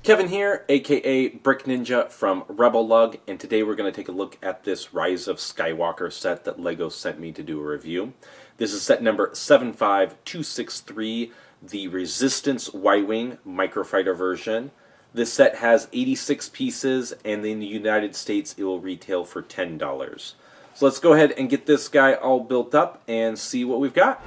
Kevin here, aka Brick Ninja from Rebel Lug, and today we're going to take a look at this Rise of Skywalker set that LEGO sent me to do a review. This is set number 75263, the Resistance Y-Wing Microfighter version. This set has 86 pieces, and in the United States it will retail for $10. So let's go ahead and get this guy all built up and see what we've got.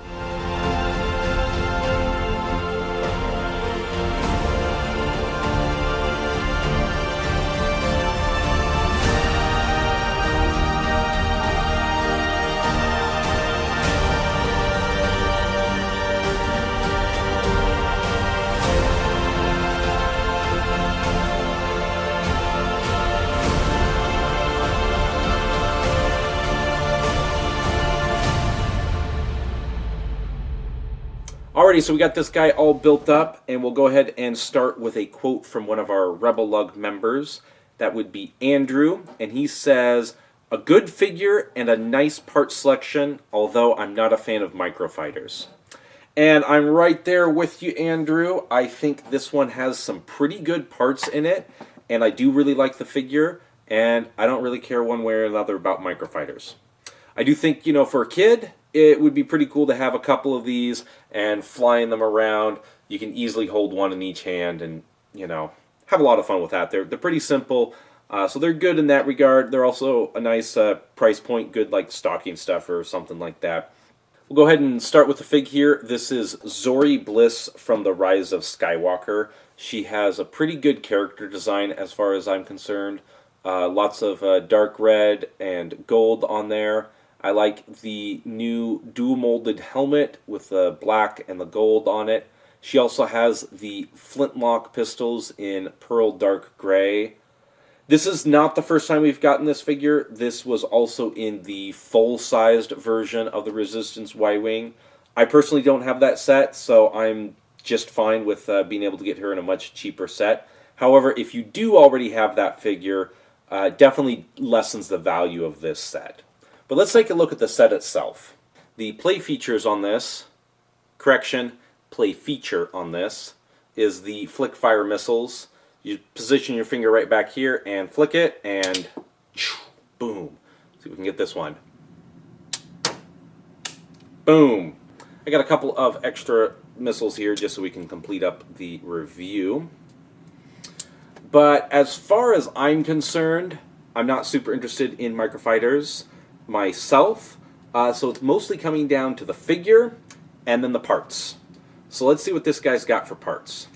Alrighty, so we got this guy all built up, and we'll go ahead and start with a quote from one of our Rebel Lug members. That would be Andrew, and he says, "A good figure and a nice part selection, although I'm not a fan of Microfighters." And I'm right there with you, Andrew. I think this one has some pretty good parts in it, and I do really like the figure, and I don't really care one way or another about Microfighters. I do think, for a kid, it would be pretty cool to have a couple of these and flying them around. You can easily hold one in each hand and, have a lot of fun with that. They're pretty simple, so they're good in that regard. They're also a nice price point, good like stocking stuff or something like that. We'll go ahead and start with the fig here. This is Zori Bliss from the Rise of Skywalker. She has a pretty good character design as far as I'm concerned. Lots of dark red and gold on there. I like the new dual molded helmet with the black and the gold on it. She also has the flintlock pistols in pearl dark gray. This is not the first time we've gotten this figure. This was also in the full-sized version of the Resistance Y-Wing. I personally don't have that set, so I'm just fine with being able to get her in a much cheaper set. However, if you do already have that figure, definitely lessens the value of this set. But let's take a look at the set itself. The play features on this, play feature on this, is the flick fire missiles. You position your finger right back here and flick it, and boom. See if we can get this one. Boom. I got a couple of extra missiles here just so we can complete up the review. But as far as I'm concerned, I'm not super interested in Microfighters myself, so it's mostly coming down to the figure and then the parts. So let's see what this guy's got for parts.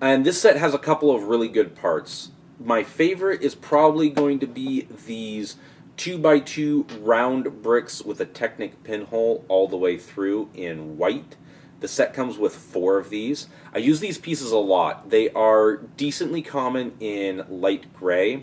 And this set has a couple of really good parts. My favorite is probably going to be these 2x2 round bricks with a Technic pinhole all the way through in white. The set comes with 4 of these. I use these pieces a lot. They are decently common in light gray.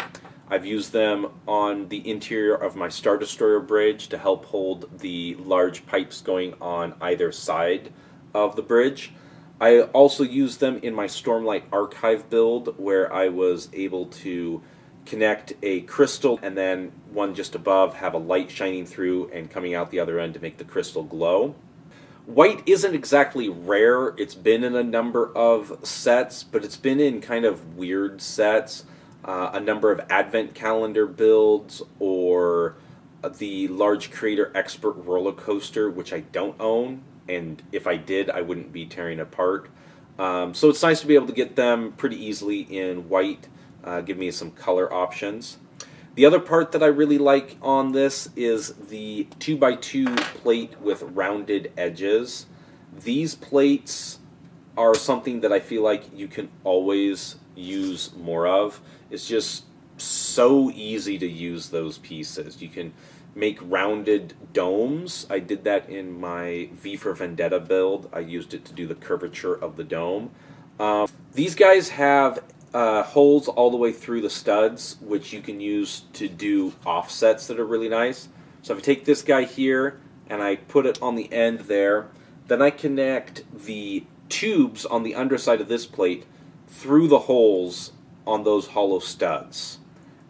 I've used them on the interior of my Star Destroyer bridge to help hold the large pipes going on either side of the bridge. I also used them in my Stormlight Archive build, where I was able to connect a crystal and then one just above have a light shining through and coming out the other end to make the crystal glow. White isn't exactly rare. It's been in a number of sets, but it's been in kind of weird sets. A number of advent calendar builds, or the large creator expert roller coaster, which I don't own, and if I did, I wouldn't be tearing apart. So it's nice to be able to get them pretty easily in white, give me some color options. The other part that I really like on this is the 2x2 plate with rounded edges. These plates are something that I feel like you can always use more of. It's just so easy to use those pieces. You can make rounded domes. I did that in my V for Vendetta build. I used it to do the curvature of the dome. These guys have holes all the way through the studs, which you can use to do offsets that are really nice. So if I take this guy here and I put it on the end there, then I connect the tubes on the underside of this plate through the holes on those hollow studs.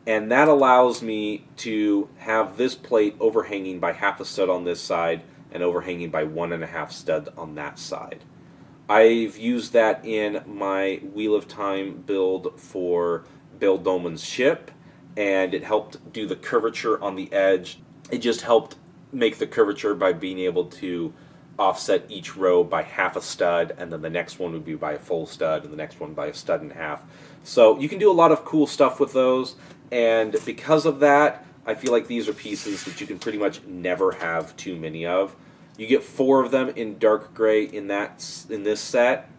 And that allows me to have this plate overhanging by half a stud on this side and overhanging by 1.5 stud on that side. I've used that in my Wheel of Time build for Bill Dolman's ship, and it helped do the curvature on the edge. It just helped make the curvature by being able to offset each row by half a stud, and then the next one would be by a full stud, and the next one by a stud and a half. So you can do a lot of cool stuff with those, and because of that, I feel like these are pieces that you can pretty much never have too many of. You get 4 of them in dark gray in this set,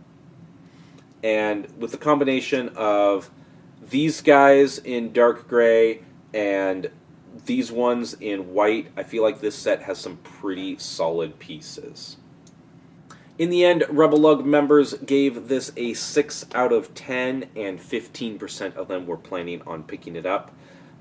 and with the combination of these guys in dark gray and these ones in white, I feel like this set has some pretty solid pieces. In the end, Rebel Lug members gave this a 6 out of 10, and 15% of them were planning on picking it up,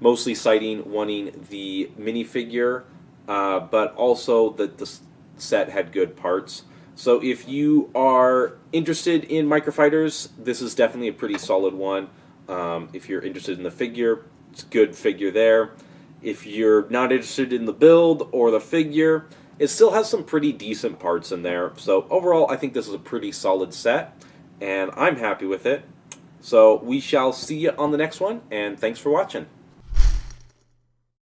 mostly citing wanting the minifigure, but also that the set had good parts. So if you are interested in Microfighters, this is definitely a pretty solid one. If you're interested in the figure, it's a good figure there. If you're not interested in the build or the figure, it still has some pretty decent parts in there. So overall, I think this is a pretty solid set, and I'm happy with it. So we shall see you on the next one, and thanks for watching.